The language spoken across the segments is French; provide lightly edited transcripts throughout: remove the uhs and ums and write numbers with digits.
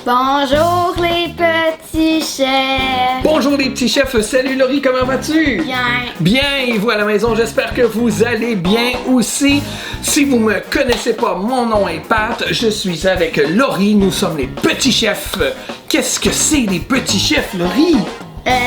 Bonjour les petits chefs! Bonjour les petits chefs, salut Laurie, comment vas-tu? Bien! Bien, et vous à la maison, j'espère que vous allez bien aussi. Si vous me connaissez pas, mon nom est Pat, je suis avec Laurie, nous sommes les petits chefs. Qu'est-ce que c'est les petits chefs, Laurie?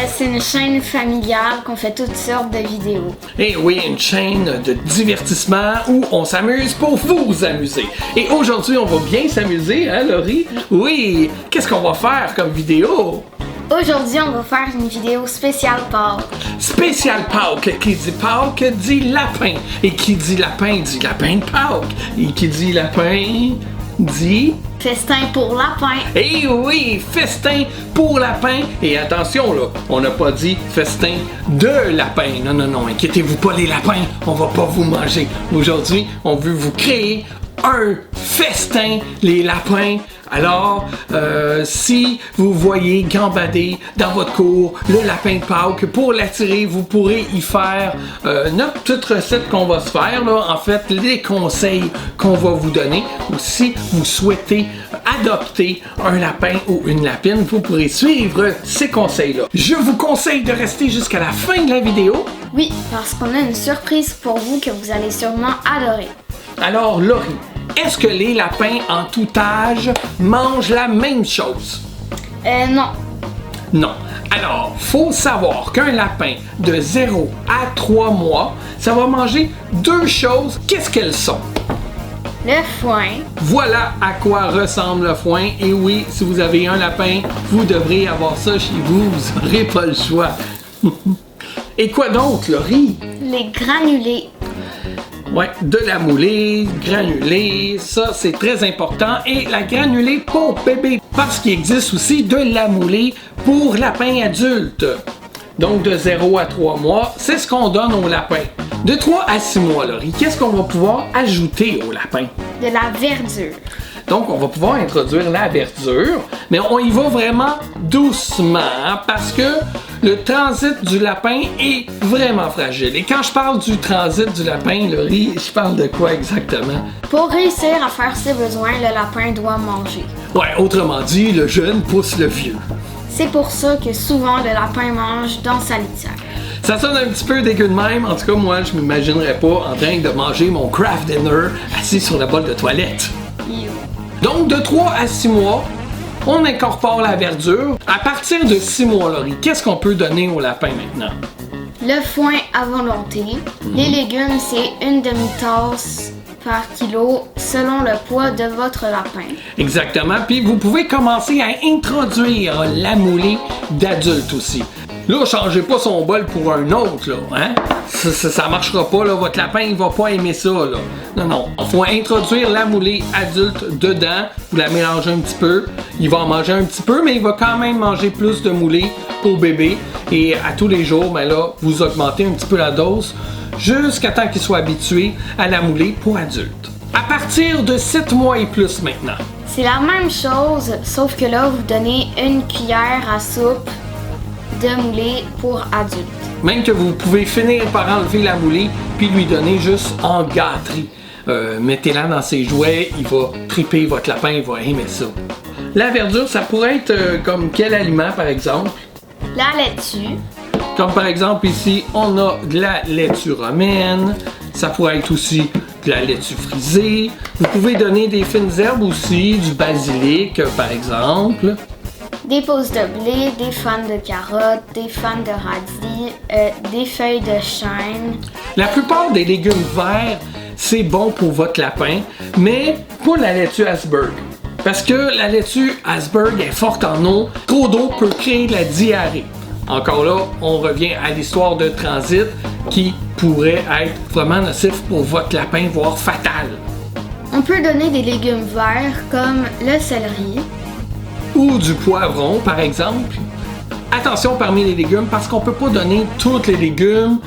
C'est une chaîne familiale qu'on fait toutes sortes de vidéos. Eh oui, une chaîne de divertissement où on s'amuse pour vous amuser. Et aujourd'hui, on va bien s'amuser, hein Laurie? Oui! Qu'est-ce qu'on va faire comme vidéo? Aujourd'hui, on va faire une vidéo spéciale Pâques. Spécial Pâques, qui dit Pâques dit lapin. Et qui dit lapin dit lapin de Pâques. Et qui dit lapin dit... Festin pour lapin. Eh oui, festin pour lapin. Et attention là, on n'a pas dit festin de lapin. Non, non, non, inquiétez-vous pas les lapins, on va pas vous manger. Aujourd'hui, on veut vous créer un festin, les lapins. Alors, si vous voyez gambader dans votre cour le lapin de Pâques, pour l'attirer, vous pourrez y faire notre petite recette qu'on va se faire, là, en fait, les conseils qu'on va vous donner. Ou si vous souhaitez adopter un lapin ou une lapine, vous pourrez suivre ces conseils-là. Je vous conseille de rester jusqu'à la fin de la vidéo. Oui, parce qu'on a une surprise pour vous que vous allez sûrement adorer. Alors, Laurie, est-ce que les lapins en tout âge mangent la même chose? Non. Non. Alors, faut savoir qu'un lapin de 0 à 3 mois, ça va manger deux choses. Qu'est-ce qu'elles sont? Le foin. Voilà à quoi ressemble le foin. Et oui, si vous avez un lapin, vous devrez avoir ça chez vous. Vous n'aurez pas le choix. Et quoi donc, Laurie? Les granulés. Ouais, de la moulée, granulée, ça c'est très important. Et la granulée pour bébé, parce qu'il existe aussi de la moulée pour lapin adulte. Donc de 0 à 3 mois, c'est ce qu'on donne au lapin. De 3 à 6 mois, Laurie, qu'est-ce qu'on va pouvoir ajouter au lapin? De la verdure. Donc, on va pouvoir introduire la verdure, mais on y va vraiment doucement hein, parce que le transit du lapin est vraiment fragile. Et quand je parle du transit du lapin, Laurie, je parle de quoi exactement? Pour réussir à faire ses besoins, le lapin doit manger. Ouais, autrement dit, le jeune pousse le vieux. C'est pour ça que souvent le lapin mange dans sa litière. Ça sonne un petit peu dégueu de même. En tout cas, moi, je m'imaginerais pas en train de manger mon craft dinner assis sur la bolle de toilette. Donc, de 3 à 6 mois, on incorpore la verdure. À partir de 6 mois, Laurie, qu'est-ce qu'on peut donner au lapin maintenant? Le foin à volonté. Les légumes, c'est une demi-tasse par kilo selon le poids de votre lapin. Exactement. Puis vous pouvez commencer à introduire la moulée d'adulte aussi. Là, changez pas son bol pour un autre, là, hein? Ça marchera pas, là. Votre lapin, il va pas aimer ça, là. Non, non. Il faut introduire la moulée adulte dedans. Vous la mélangez un petit peu. Il va en manger un petit peu, mais il va quand même manger plus de moulée pour bébé. Et à tous les jours, ben là, vous augmentez un petit peu la dose jusqu'à temps qu'il soit habitué à la moulée pour adulte. À partir de 7 mois et plus maintenant. C'est la même chose, sauf que là, vous donnez une cuillère à soupe de moulée pour adulte. Même que vous pouvez finir par enlever la moulée puis lui donner juste en gâterie. Mettez-la dans ses jouets, il va triper, votre lapin, il va aimer ça. La verdure, ça pourrait être comme quel aliment par exemple? La laitue. Comme par exemple ici, on a de la laitue romaine, ça pourrait être aussi de la laitue frisée. Vous pouvez donner des fines herbes aussi, du basilic par exemple. Des pousses de blé, des fans de carottes, des fans de radis, des feuilles de chêne. La plupart des légumes verts, c'est bon pour votre lapin, mais pas la laitue Asperg. Parce que la laitue Asperg est forte en eau, trop d'eau peut créer de la diarrhée. Encore là, on revient à l'histoire de transit qui pourrait être vraiment nocif pour votre lapin, voire fatal. On peut donner des légumes verts comme le céleri. Ou du poivron, par exemple. Attention parmi les légumes, parce qu'on peut pas donner tous les légumes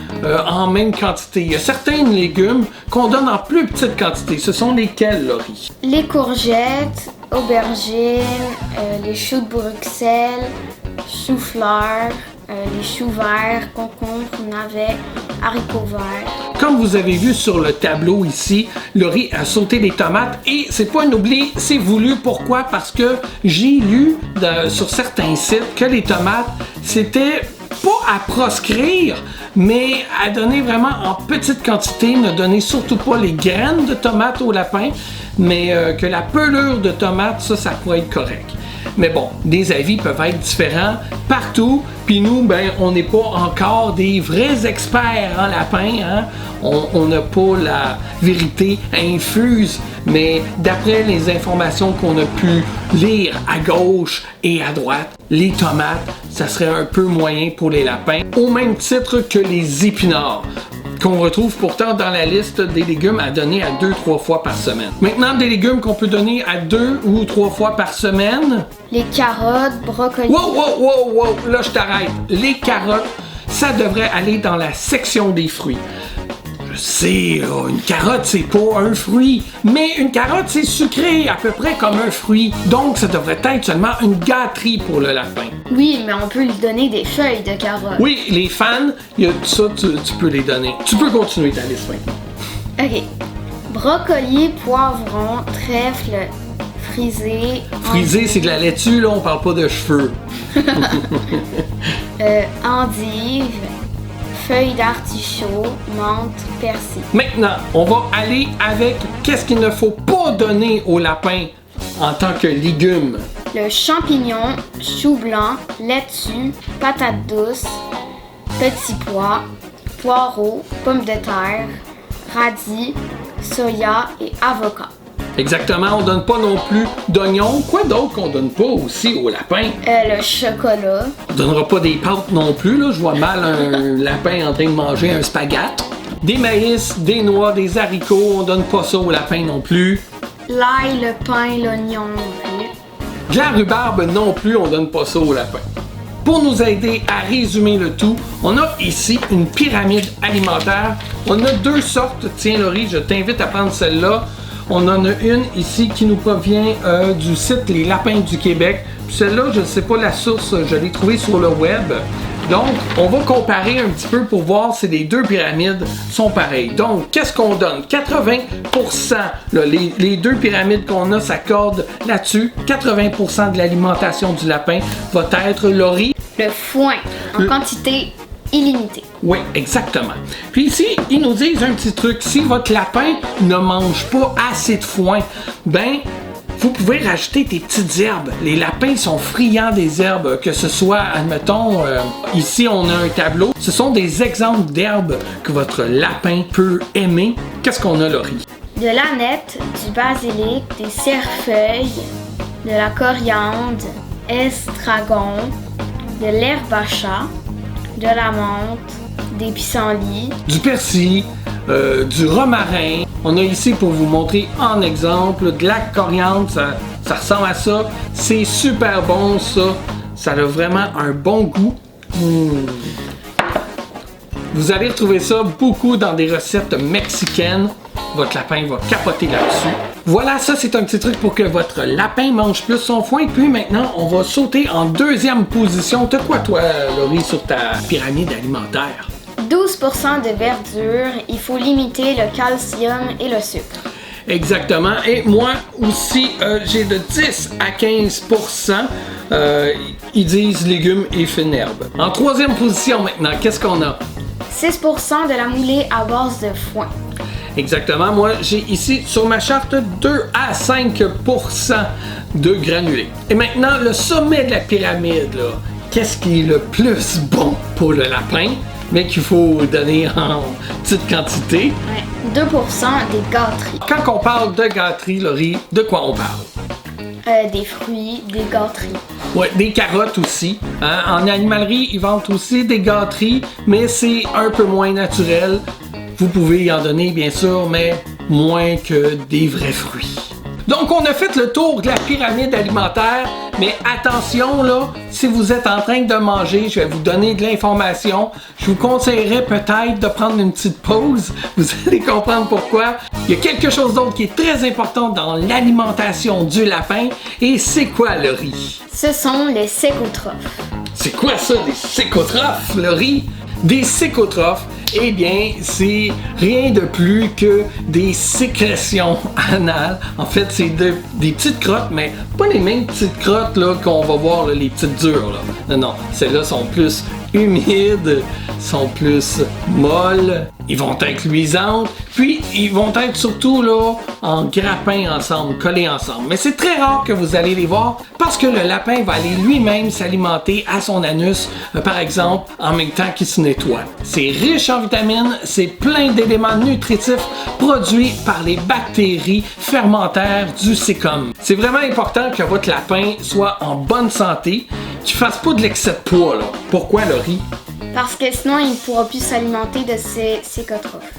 en même quantité. Il y a certains légumes qu'on donne en plus petite quantité. Ce sont lesquels, Laurie? Les courgettes, aubergines, les choux de Bruxelles, choux-fleurs, les choux verts, concombres, navets, haricots verts. Comme vous avez vu sur le tableau ici, Laurie a sauté des tomates et c'est pas un oubli, c'est voulu. Pourquoi? Parce que j'ai lu sur certains sites que les tomates, c'était pas à proscrire, mais à donner vraiment en petite quantité. Ne donnez surtout pas les graines de tomates au lapin, mais que la pelure de tomate, ça pourrait être correct. Mais bon, des avis peuvent être différents partout. Puis nous, ben, on n'est pas encore des vrais experts en lapin. Hein? On n'a pas la vérité infuse. Mais d'après les informations qu'on a pu lire à gauche et à droite, les tomates, ça serait un peu moyen pour les lapins, au même titre que les épinards, qu'on retrouve pourtant dans la liste des légumes à donner à 2-3 fois par semaine. Maintenant, des légumes qu'on peut donner à 2 ou 3 fois par semaine. Les carottes, brocolis. Wow! Là, je t'arrête. Les carottes, ça devrait aller dans la section des fruits. Je sais, là, une carotte, c'est pas un fruit, mais une carotte, c'est sucré, à peu près comme un fruit. Donc, ça devrait être seulement une gâterie pour le lapin. Oui, mais on peut lui donner des feuilles de carottes. Oui, les fans, ça, tu peux les donner. Tu peux continuer ta liste maintenant. OK. Brocoli, poivron, trèfle, frisé. Frisé, c'est de la laitue, là, on parle pas de cheveux. Endive, feuilles d'artichaut, menthe, persil. Maintenant, on va aller avec qu'est-ce qu'il ne faut pas donner au lapin en tant que légumes. Le champignon, chou blanc, laitue, patate douce, petit pois, poireaux, pommes de terre, radis, soya et avocat. Exactement, on donne pas non plus d'oignons. Quoi d'autre qu'on donne pas aussi au lapin? Le chocolat. On donnera pas des pâtes non plus, là. Je vois mal un lapin en train de manger un spaghette. Des maïs, des noix, des haricots, on donne pas ça au lapin non plus. L'ail, le pain, l'oignon non plus. De la rhubarbe non plus, on donne pas ça au lapin. Pour nous aider à résumer le tout, on a ici une pyramide alimentaire. On a 2 sortes. Tiens Laurie, je t'invite à prendre celle-là. On en a une ici qui nous provient du site Les Lapins du Québec. Celle-là, je ne sais pas la source, je l'ai trouvée sur le web. Donc, on va comparer un petit peu pour voir si les 2 pyramides sont pareilles. Donc, qu'est-ce qu'on donne? 80%, là, les 2 pyramides qu'on a s'accordent là-dessus. 80% de l'alimentation du lapin va être, Laurie, le foin en quantité illimitée. Oui, exactement. Puis ici, ils nous disent un petit truc. Si votre lapin ne mange pas assez de foin, ben, vous pouvez rajouter des petites herbes. Les lapins sont friands des herbes, que ce soit, admettons, ici on a un tableau. Ce sont des exemples d'herbes que votre lapin peut aimer. Qu'est-ce qu'on a, Laurie? De l'aneth, du basilic, des cerfeuilles, de la coriandre, estragon, de l'herbe à chat, de la menthe, des pissenlits, du persil, du romarin. On a ici pour vous montrer en exemple de la coriandre, ça ressemble à ça. C'est super bon ça. Ça a vraiment un bon goût. Vous allez retrouver ça beaucoup dans des recettes mexicaines. Votre lapin va capoter là-dessus. Voilà, ça c'est un petit truc pour que votre lapin mange plus son foin. Puis maintenant, on va sauter en 2e position. T'as quoi toi, Laurie, sur ta pyramide alimentaire? 12% de verdure, il faut limiter le calcium et le sucre. Exactement. Et moi aussi, j'ai de 10 à 15%. Ils disent légumes et fines herbes. En 3e position maintenant, qu'est-ce qu'on a? 6% de la moulée à base de foin. Exactement. Moi, j'ai ici sur ma charte 2 à 5% de granulés. Et maintenant, le sommet de la pyramide, là, qu'est-ce qui est le plus bon pour le lapin, mais qu'il faut donner en petite quantité? Ouais. 2% des gâteries. Quand on parle de gâterie, Laurie, de quoi on parle? Des fruits, des gâteries. Oui, des carottes aussi. Hein? En animalerie, ils vendent aussi des gâteries, mais c'est un peu moins naturel. Vous pouvez y en donner, bien sûr, mais moins que des vrais fruits. Donc, on a fait le tour de la pyramide alimentaire, mais attention, là, si vous êtes en train de manger, je vais vous donner de l'information. Je vous conseillerais peut-être de prendre une petite pause. Vous allez comprendre pourquoi. Il y a quelque chose d'autre qui est très important dans l'alimentation du lapin. Et c'est quoi, Laurie? Ce sont les sécotrophes. C'est quoi ça, des sécotrophes, Laurie? Des sécotrophes, eh bien, c'est rien de plus que des sécrétions anales. En fait, c'est des petites crottes, mais pas les mêmes petites crottes là, qu'on va voir, là, les petites dures. Là. Non, celles-là sont plus humides, sont plus molles, ils vont être luisantes, puis ils vont être surtout là en grappin ensemble, collés ensemble. Mais c'est très rare que vous allez les voir parce que le lapin va aller lui-même s'alimenter à son anus, par exemple, en même temps qu'il se nettoie. C'est riche en vitamines, c'est plein d'éléments nutritifs produits par les bactéries fermentaires du sécum. C'est vraiment important que votre lapin soit en bonne santé, qu'il fasse pas de l'excès de poids là. Pourquoi, Laurie? Parce que sinon, il ne pourra plus s'alimenter de ces sécotrophes.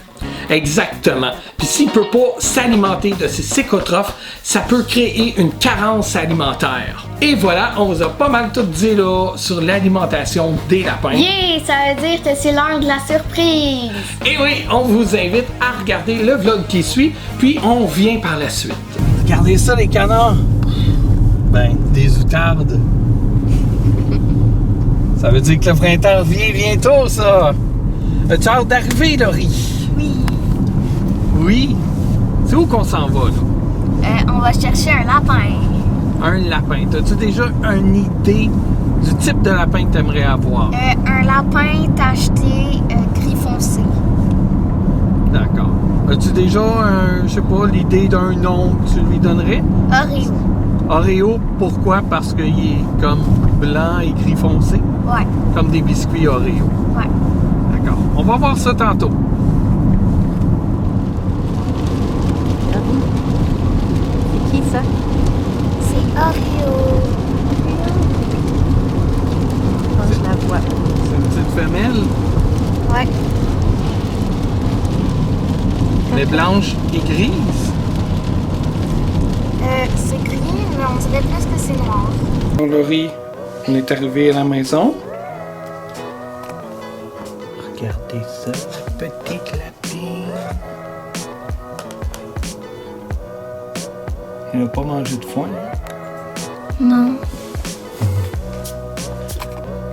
Exactement. Puis s'il peut pas s'alimenter de ces sécotrophes, ça peut créer une carence alimentaire. Et voilà, on vous a pas mal tout dit là sur l'alimentation des lapins. Yeah! Ça veut dire que c'est l'heure de la surprise! Et oui, on vous invite à regarder le vlog qui suit, puis on vient par la suite. Regardez ça les canards! Ben, des outardes. Ça veut dire que le printemps vient bientôt, ça! As-tu hâte d'arriver, Laurie? Oui! Oui? C'est où qu'on s'en va, là? On va chercher un lapin. Un lapin. As-tu déjà une idée du type de lapin que tu aimerais avoir? Un lapin tacheté gris foncé. D'accord. As-tu déjà, je sais pas, l'idée d'un nom que tu lui donnerais? Oreo. Oreo, pourquoi? Parce qu'il est comme blanc et gris foncé? Ouais. Comme des biscuits Oreo. Ouais. D'accord. On va voir ça tantôt. C'est qui ça? C'est Oreo. Oh, je la vois. C'est une petite femelle, Ouais. mais blanche et grise. C'est gris, mais on dirait presque que c'est noir. Bon, Laurie, on est arrivé à la maison. Regardez ça, la petite lapine. Il n'a pas mangé de foin, hein? Non.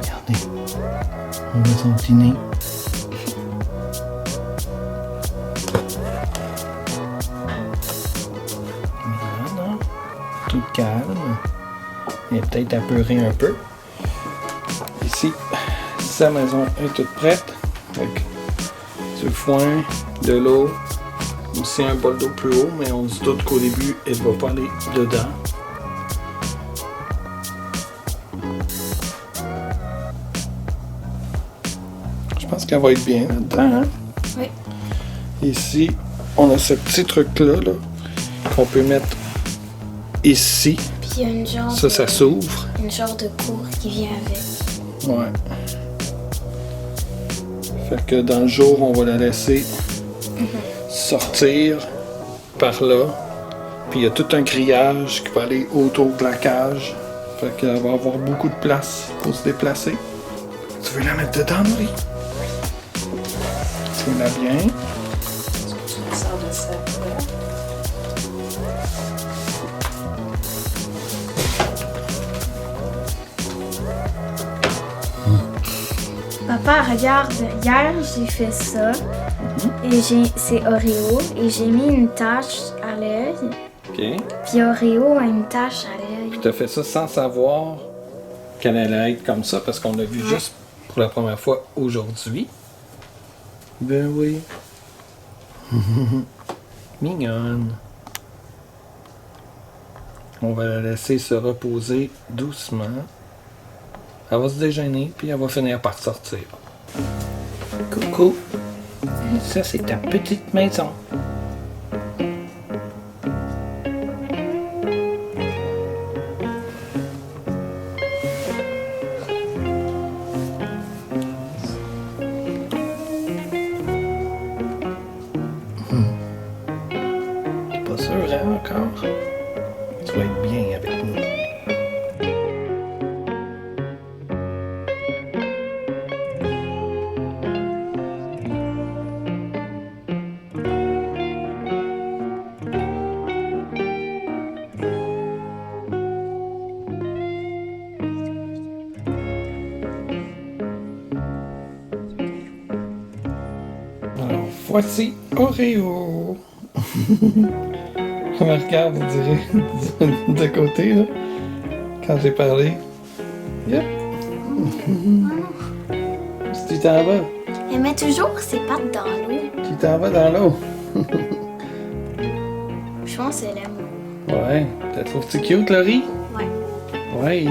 Regardez. On voit son petit nez. Voilà. Tout calme. Il est peut-être apeuré un peu. Ici, sa maison est toute prête. Avec du foin, de l'eau, aussi un bol d'eau plus haut, mais on se doute qu'au début, elle ne va pas aller dedans. Je pense qu'elle va être bien là-dedans. Hein? Oui. Ici, on a ce petit truc-là là, qu'on peut mettre ici. Puis il y a une genre Ça s'ouvre. une genre de cour qui vient avec. Ouais. Fait que dans le jour, on va la laisser sortir par là. Puis il y a tout un grillage qui va aller autour de la cage. Fait qu'elle va avoir beaucoup de place pour se déplacer. Tu veux la mettre dedans, Marie? Tiens-la bien. Je sors de ça. Papa, regarde, hier j'ai fait ça et c'est Oreo et j'ai mis une tache à l'œil. OK. Puis Oreo a une tache à l'œil. Puis t'as fait ça sans savoir qu'elle allait être comme ça parce qu'on l'a vu juste pour la première fois aujourd'hui. Ben oui. Mignonne. On va la laisser se reposer doucement. Elle va se déjeuner, puis elle va finir par sortir. Coucou. Ça, c'est ta petite maison. T'es pas sûr, hein, encore? Tu vas être bien avec nous. Voici Oreo. Regarde, vous direz, de côté, là, quand j'ai parlé. Yep. Si tu t'en vas, Elle met toujours ses pattes dans l'eau. tu t'en vas dans l'eau. Je pense qu'elle aime l'eau. Ouais, t'as trouves-tu cute, Laurie? Ouais. Ouais.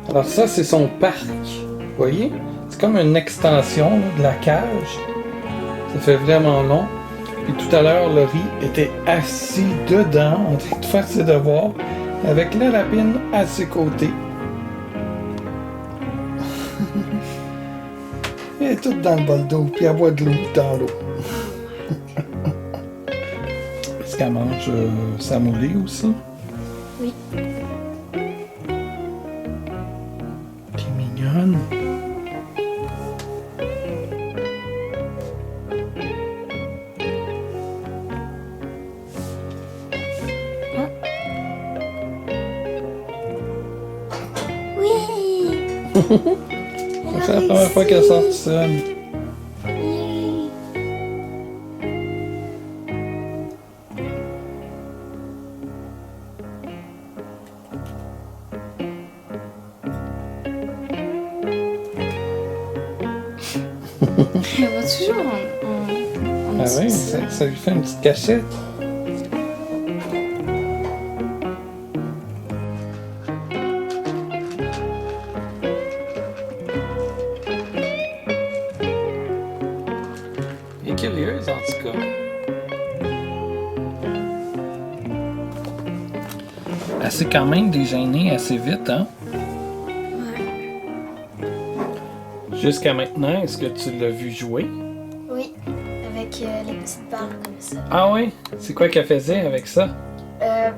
Alors ça, c'est son parc. Vous voyez? C'est comme une extension là, de la cage. Ça fait vraiment long. Puis tout à l'heure, Laurie était assis dedans, en train de faire ses devoirs, avec la lapine à ses côtés. Elle est toute dans le bol d'eau, puis elle boit de l'eau dans l'eau. Est-ce qu'elle mange sa moulée aussi? Oui. T'es mignonne. Oui. C'est la première fois qu'elle sort seule. Oui. Elle va toujours en Ah oui, dessous. ça lui fait une petite cachette. Elle est curieuse en tout cas. Elle s'est quand même dégênée assez vite, hein? Ouais. Jusqu'à maintenant, est-ce que tu l'as vu jouer? Oui, avec les petites balles comme ça. Ah oui? C'est quoi qu'elle faisait avec ça?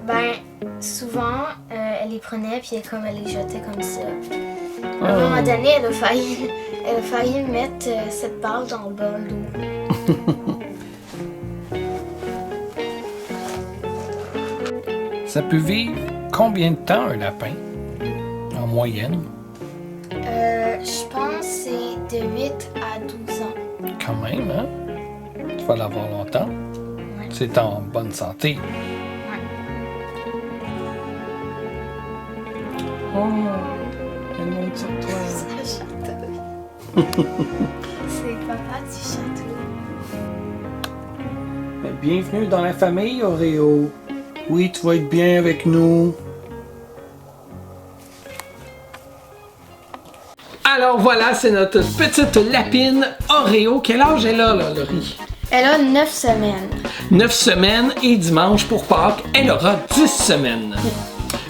Ben, souvent, elle les prenait puis elle les jetait comme ça. À Ah. un moment donné, elle a failli mettre cette balle dans le bol d'eau. Ça peut vivre combien de temps un lapin? En moyenne? Je pense que c'est de 8 à 12 ans. Quand même, hein? Tu vas l'avoir longtemps. Ouais. C'est en bonne santé. Ouais. Oh, elle monte sur toi. C'est un château. C'est papa du château. Bienvenue dans la famille, Oreo. Oui, tu vas être bien avec nous. Alors voilà, c'est notre petite lapine Oreo. Quel âge elle a, là, Laurie? Elle a 9 semaines. 9 semaines et dimanche pour Pâques, elle aura 10 semaines.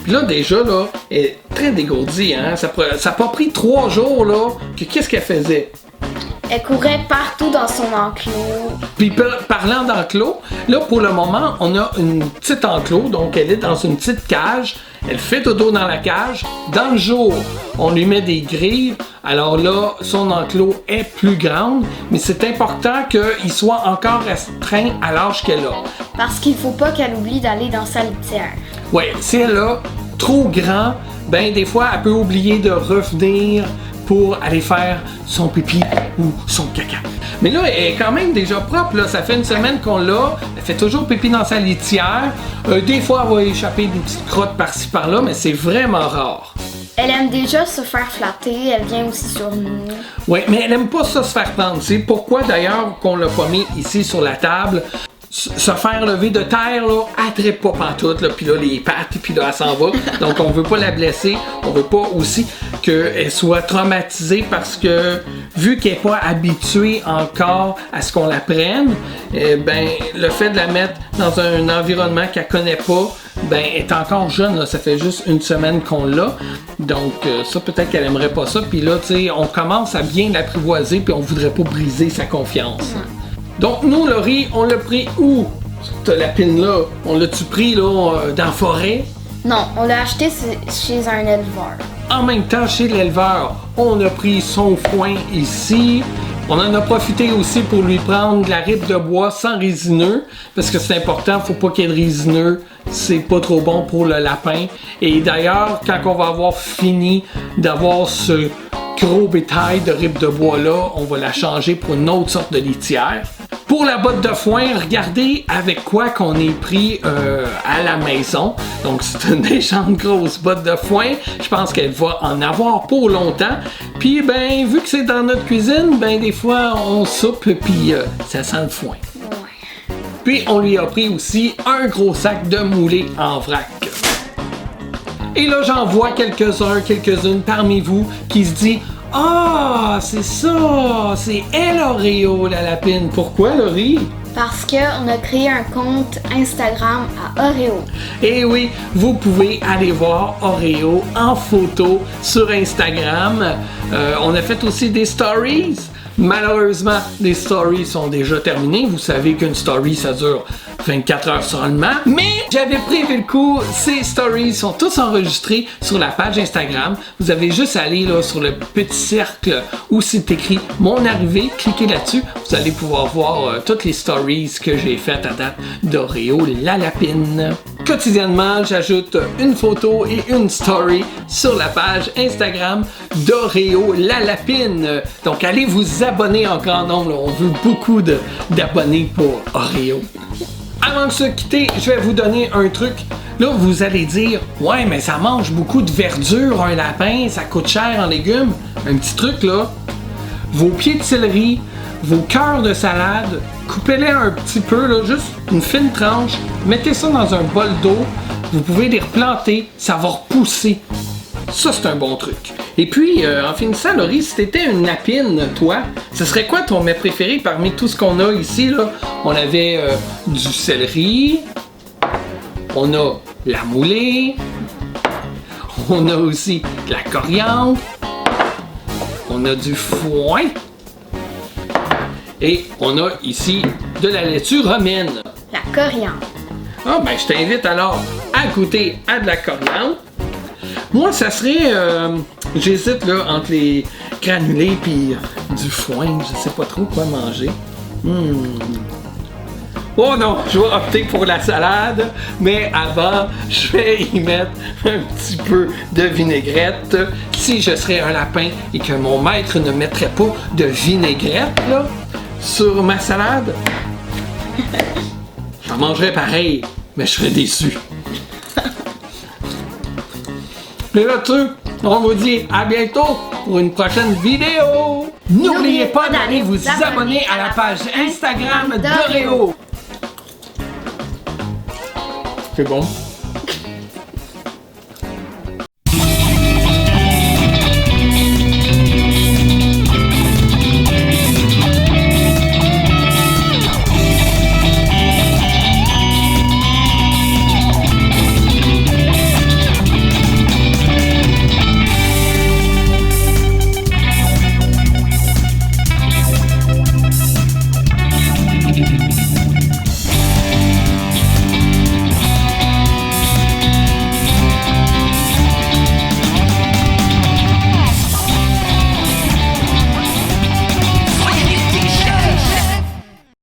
Puis là, déjà, là, elle est très dégourdie, hein? Ça n'a pas pris 3 jours, là, que qu'est-ce qu'elle faisait? Elle courait partout dans son enclos. Puis parlant d'enclos, là pour le moment, on a une petite enclos, donc elle est dans une petite cage. Elle fait dodo dans la cage. Dans le jour, on lui met des grilles. Alors là, son enclos est plus grande, mais c'est important qu'il soit encore restreint à l'âge qu'elle a. Parce qu'il faut pas qu'elle oublie d'aller dans sa litière. Ouais, si elle a trop grand, ben des fois, elle peut oublier de revenir pour aller faire son pipi ou son caca. Mais là, elle est quand même déjà propre, là. Ça fait une semaine qu'on l'a. Elle fait toujours pipi dans sa litière. Des fois, elle va échapper des petites crottes par-ci par-là, mais c'est vraiment rare. Elle aime déjà se faire flatter, elle vient aussi sur nous. Oui, mais elle aime pas ça se faire prendre. C'est pourquoi d'ailleurs qu'on l'a pas mis ici sur la table. Se faire lever de terre, là, elle traite pas pantoute, là, puis là, les pattes, puis là, elle s'en va. Donc, on veut pas la blesser. On veut pas aussi qu'elle soit traumatisée parce que, vu qu'elle est pas habituée encore à ce qu'on la prenne, ben, le fait de la mettre dans un environnement qu'elle connaît pas, ben, elle est encore jeune, là. Ça fait juste une semaine qu'on l'a. Donc, ça, peut-être qu'elle aimerait pas ça. Puis là, tu sais, on commence à bien l'apprivoiser, puis on voudrait pas briser sa confiance. Donc, nous, Laurie, on l'a pris où? Cette lapine-là, on l'a-tu pris, là, dans la forêt? Non, on l'a acheté chez un éleveur. En même temps, chez l'éleveur, on a pris son foin ici. On en a profité aussi pour lui prendre de la ripe de bois sans résineux, parce que c'est important, faut pas qu'il y ait de résineux, c'est pas trop bon pour le lapin. Et d'ailleurs, quand on va avoir fini d'avoir ce gros bétail de ribes de bois là, on va la changer pour une autre sorte de litière. Pour la botte de foin, regardez avec quoi qu'on est pris à la maison. Donc c'est une méchante grosse botte de foin. Je pense qu'elle va en avoir pour longtemps. Puis ben vu que c'est dans notre cuisine, ben des fois on soupe puis ça sent le foin. Ouais. Puis on lui a pris aussi un gros sac de moulé en vrac. Et là j'en vois quelques-unes parmi vous qui se disent « Ah, c'est ça, c'est elle Oreo la lapine. » Pourquoi Laurie? Parce qu'on a créé un compte Instagram à Oreo. Et oui, vous pouvez aller voir Oreo en photo sur Instagram. On a fait aussi des stories. Malheureusement, les stories sont déjà terminées. Vous savez qu'une story, ça dure 24 heures seulement. Mais j'avais prévu le coup. Ces stories sont tous enregistrés sur la page Instagram. Vous avez juste à aller là, sur le petit cercle où c'est écrit « Mon arrivée ». Cliquez là-dessus. Vous allez pouvoir voir toutes les stories que j'ai faites à date d'Oreo la lapine. Quotidiennement, j'ajoute une photo et une story sur la page Instagram d'Oreo la lapine. Donc allez vous abonner en grand nombre. Là. On veut beaucoup d'abonnés pour Oreo. Avant de se quitter, je vais vous donner un truc. Là, vous allez dire « Ouais, mais ça mange beaucoup de verdure, un lapin, ça coûte cher en légumes. » Un petit truc là, vos pieds de céleri, vos cœurs de salade, coupez-les un petit peu, là, juste une fine tranche, mettez ça dans un bol d'eau, vous pouvez les replanter, ça va repousser. Ça, c'est un bon truc. Et puis, en finissant, Laurie, si t'étais une lapine, toi, ce serait quoi ton mets préféré parmi tout ce qu'on a ici, là? On avait du céleri, on a la moulée, on a aussi de la coriandre, on a du foin, et on a ici de la laitue romaine. La coriandre. Ah, ben, je t'invite alors à goûter à de la coriandre. Moi, ça serait... j'hésite là entre les granulés puis du foin. Je sais pas trop quoi manger. Oh non, je vais opter pour la salade. Mais avant, je vais y mettre un petit peu de vinaigrette. Si je serais un lapin et que mon maître ne mettrait pas de vinaigrette là, sur ma salade, j'en mangerais pareil, mais je serais déçu. Mais là-dessus, on vous dit à bientôt pour une prochaine vidéo. N'oubliez pas d'aller vous abonner à la page Instagram d'Oreo. C'est bon.